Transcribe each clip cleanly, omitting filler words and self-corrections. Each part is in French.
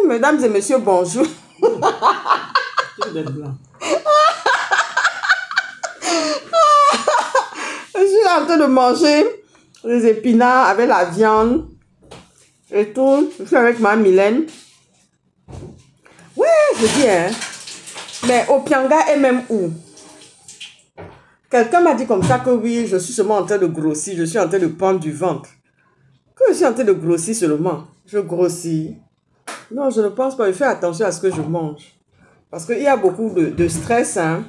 Mesdames et messieurs, bonjour. Je suis en train de manger les épinards avec la viande et tout. Je suis avec ma Mylène. Ouais, je dis, hein. Mais Opianga est même où? Quelqu'un m'a dit comme ça que oui, je suis seulement en train de grossir, je suis en train de prendre du ventre. Que je suis en train de grossir seulement. Je grossis. Non, je ne pense pas. Je fais attention à ce que je mange. Parce qu'il y a beaucoup de stress. Hein.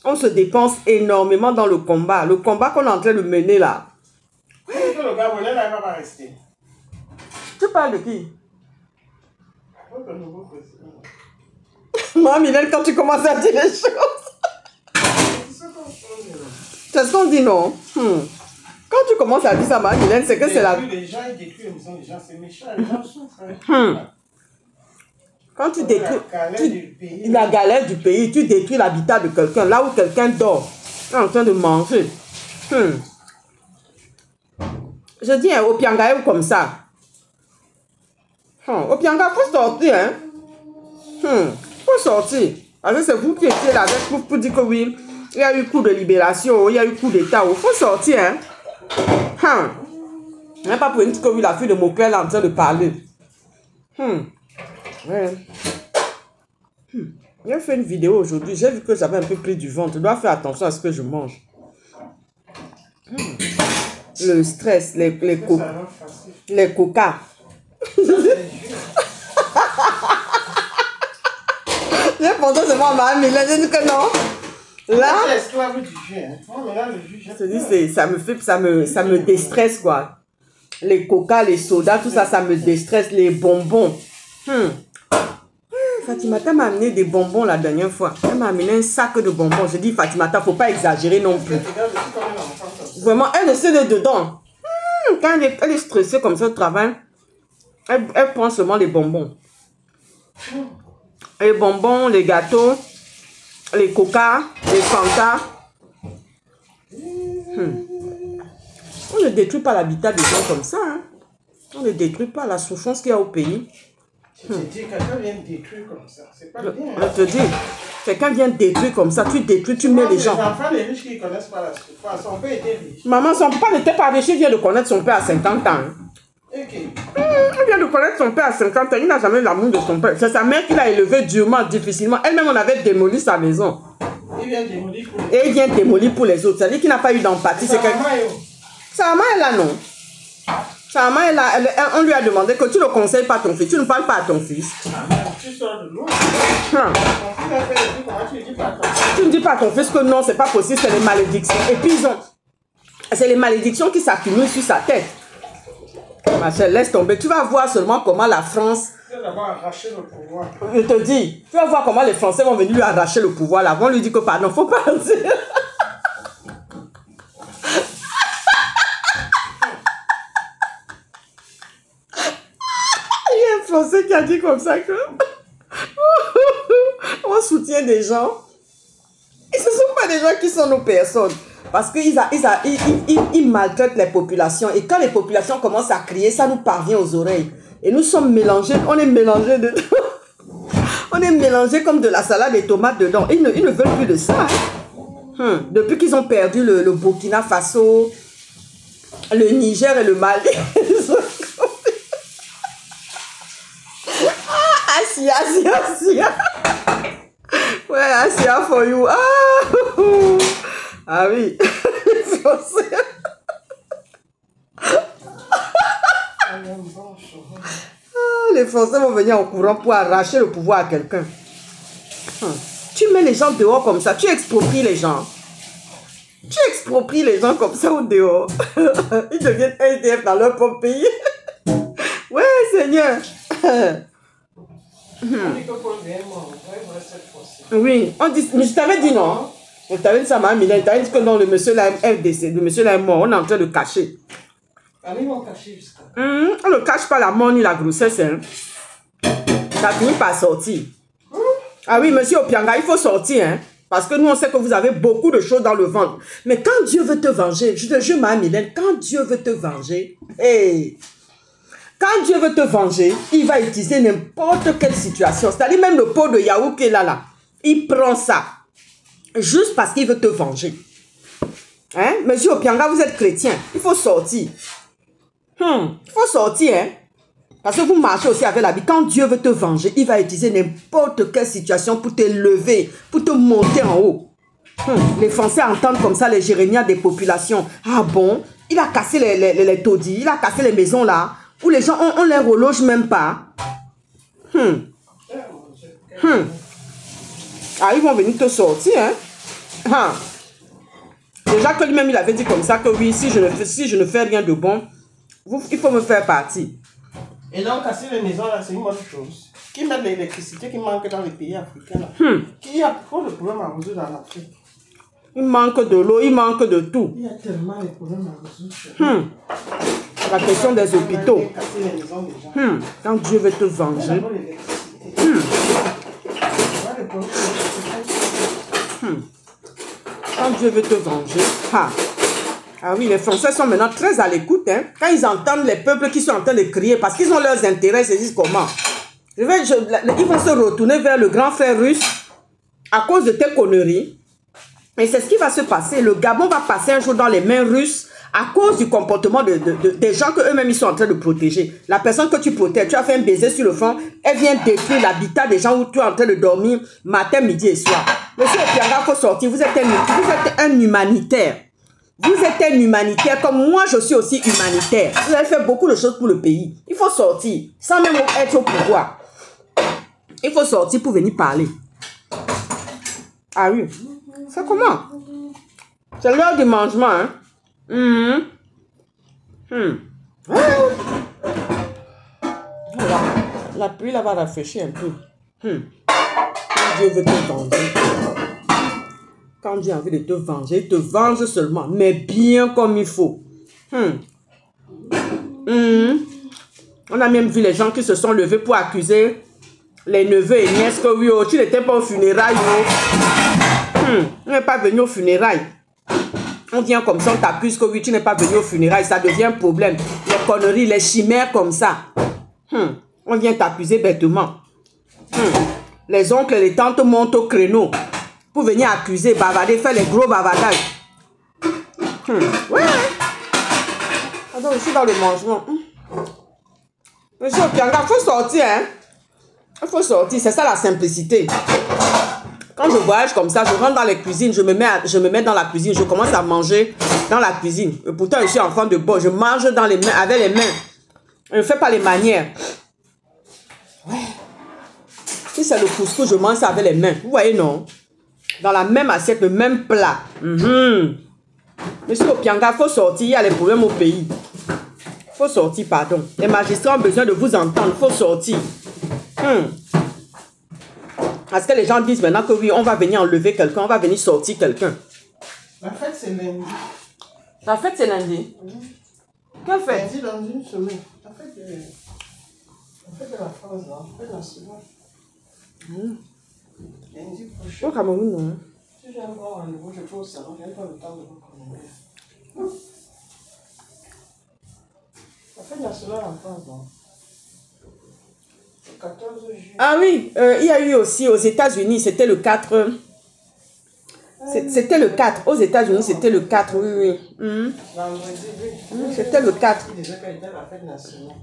On se dépense énormément dans le combat. Le combat qu'on est en train de mener là. Le Gabonais là, va pas rester. Tu parles de qui? Moi, Mylène, quand tu commences à dire les choses. C'est ce qu'on dit, non? Quand tu commences à dire ça, ma Mylène, c'est que c'est la... Les gens, ils détruisent les maisons, les gens, c'est méchant, les gens souffrent. Quand tu détruis la galère du pays, tu détruis l'habitat de quelqu'un, là où quelqu'un dort, en train de manger. Je dis, hein, Opianga est comme ça. Opianga, faut sortir, hein. Faut sortir. Parce que c'est vous qui étiez là avec pour dire que oui, il y a eu coup de libération, il y a eu coup d'état. Il faut sortir, hein. Même pas pour une petite que oui, la fille de mon père est en train de parler. Ouais. J'ai fait une vidéo aujourd'hui, j'ai vu que j'avais un peu pris du ventre. Je dois faire attention à ce que je mange. Le stress, les coca. J'ai pensé seulement à ma Mylène, j'ai dit que non. Là, je te dis, ça me déstresse quoi. Les coca, les sodas, tout ça, ça me déstresse. Les bonbons. Fatimata m'a amené des bonbons la dernière fois. Elle m'a amené un sac de bonbons. Je dis, Fatimata, faut pas exagérer non plus. Vraiment, elle essaie de dedans. Quand elle est stressée comme ça au travail, elle prend seulement les bonbons. Les bonbons, les gâteaux, les coca, les fanta. On ne détruit pas l'habitat des gens comme ça. Hein. On ne détruit pas la souffrance qu'il y a au pays. Je te dis, quelqu'un vient détruire comme ça. C'est pas bien. Je te dis, quelqu'un vient détruire comme ça. Tu détruis, tu mets les gens. Les enfants, les riches qui ne connaissent pas la souffrance. Son père était riche. Maman, son père n'était pas riche. Il vient de connaître son père à 50 ans. Okay. Il vient de connaître son père à 50 ans. Il n'a jamais eu l'amour de son père. C'est sa mère qui l'a élevé durement, difficilement. Elle-même, on avait démoli sa maison. Il vient démolir pour les autres. Et il vient démolir pour les autres. C'est-à-dire qu'il n'a pas eu d'empathie. Sa maman est là, non? Sa maman est là. On lui a demandé que tu ne conseilles pas ton fils. Tu ne parles pas à ton fils. Tu sors de l'eau. Tu ne dis pas à ton fils que non, c'est pas possible. C'est les malédictions. Et puis, c'est les malédictions qui s'accumulent sur sa tête. Ma chère, laisse tomber. Tu vas voir seulement comment la France... Je te dis, tu vas voir comment les Français vont venir lui arracher le pouvoir. Là, vont lui dire que pardon, faut pas dire. Il y a un Français qui a dit comme ça que on soutient des gens. Et ce ne sont pas des gens qui sont nos personnes. Parce qu'ils maltraitent les populations. Et quand les populations commencent à crier, ça nous parvient aux oreilles. Et nous sommes mélangés, on est mélangés de... on est mélangés comme de la salade et tomates dedans. Ils ne veulent plus de ça. Hein. Depuis qu'ils ont perdu le Burkina Faso, le Niger et le Mali. Asia. Ouais, Asia for you. Ah oui. Les Français. Les Français vont venir en courant pour arracher le pouvoir à quelqu'un. Tu mets les gens dehors comme ça. Tu expropries les gens. Tu expropries les gens comme ça au dehors. Ils deviennent SDF dans leur propre pays. Ouais, Seigneur. Oui, on dit, mais je t'avais dit non. Je t'avais dit ça, ma Mylène. Je t'avais dit que non, le monsieur là est décédé. Le monsieur là est mort. On est en train de cacher. Ils vont cacher jusqu'à. On ne cache pas la mort ni la grossesse. Hein. Ça finit par sortir. Ah oui, monsieur Opianga, il faut sortir. Hein. Parce que nous, on sait que vous avez beaucoup de choses dans le ventre. Mais quand Dieu veut te venger, je te jure, ma Mylène, quand Dieu veut te venger, hey, Quand Dieu veut te venger, il va utiliser n'importe quelle situation. C'est-à-dire même le pot de yaourt qui est là. Il prend ça. Juste parce qu'il veut te venger. Hein? Monsieur Opianga, vous êtes chrétien. Il faut sortir. Il faut sortir, hein? Parce que vous marchez aussi avec la vie. Quand Dieu veut te venger, il va utiliser n'importe quelle situation pour te lever, pour te monter en haut. Les Français entendent comme ça les jérémias des populations. Ah bon? Il a cassé les taudis, il a cassé les maisons là, où les gens, on les reloge même pas. Ah, ils vont venir te sortir, hein? Déjà que lui-même, il avait dit comme ça que oui, si je ne fais rien de bon, il faut me faire partie. Et donc, casser les maisons, là, c'est une bonne chose. Qui met l'électricité qui manque dans les pays africains, là. Qui a trop de problèmes à résoudre en Afrique. Il manque de l'eau, il manque de tout. Il y a tellement de problèmes à résoudre. La question des hôpitaux. Casser les maisons des gens. Quand Dieu veut te venger. Quand Dieu veut te venger. Ah oui, les Français sont maintenant très à l'écoute. Hein? Quand ils entendent les peuples qui sont en train de crier, parce qu'ils ont leurs intérêts, ils se disent comment. Ils vont se retourner vers le grand frère russe à cause de tes conneries. Et c'est ce qui va se passer. Le Gabon va passer un jour dans les mains russes à cause du comportement des gens qu'eux-mêmes ils sont en train de protéger. La personne que tu protèges, tu as fait un baiser sur le front, elle vient détruire l'habitat des gens où tu es en train de dormir matin, midi et soir. Monsieur Opianga, il faut sortir. Vous êtes un humanitaire. Vous êtes un humanitaire comme moi, je suis aussi humanitaire. Vous avez fait beaucoup de choses pour le pays. Il faut sortir, sans même être au pouvoir. Il faut sortir pour venir parler. Ah oui. C'est comment? C'est l'heure du mangement, hein? La pluie, là, va rafraîchir un peu. Quand Dieu veut te venger. Quand Dieu a envie de te venger, il te venge seulement, mais bien comme il faut. On a même vu les gens qui se sont levés pour accuser les neveux et nièces que oui, tu n'étais pas au funérailles. On n'est pas venu au funérailles. On vient comme ça, on t'accuse que oui, tu n'es pas venu au funérailles. Ça devient un problème. Les conneries, les chimères comme ça. On vient t'accuser bêtement. Les oncles et les tantes montent au créneau pour venir accuser, bavarder, faire les gros bavardages. Ouais. Attends, je suis dans le mangement. Monsieur Opianga, il faut sortir, hein. Il faut sortir, c'est ça la simplicité. Quand je voyage comme ça, je rentre dans les cuisines, je me mets dans la cuisine, je commence à manger dans la cuisine. Et pourtant, je suis enfant de bon, je mange dans les mains, avec les mains. Je ne fais pas les manières. Ouais. Si c'est le couscous, je mange ça avec les mains. Vous voyez, non? Dans la même assiette, le même plat. Monsieur Opianga, il faut sortir, il y a les problèmes au pays. Il faut sortir, pardon. Les magistrats ont besoin de vous entendre, il faut sortir. Parce que les gens disent maintenant que oui, on va venir enlever quelqu'un, on va venir sortir quelqu'un. La fête, c'est lundi. La fête, c'est lundi? Quelle fête? Lundi dans une semaine. La fête de la France, là. La fête nationale. Lundi prochain. Au Cameroun, non. Si j'ai un bon rendez-vous, je peux au salon, je n'ai pas le temps de vous connaître. La fête nationale en France, non. 14 juillet. Ah oui, il y a eu aussi aux États-Unis, c'était le 4. C'était le 4. Aux États-Unis, c'était le 4, oui. Vendredi, oui. C'était le 4. Il disait qu'elle était à la fête nationale.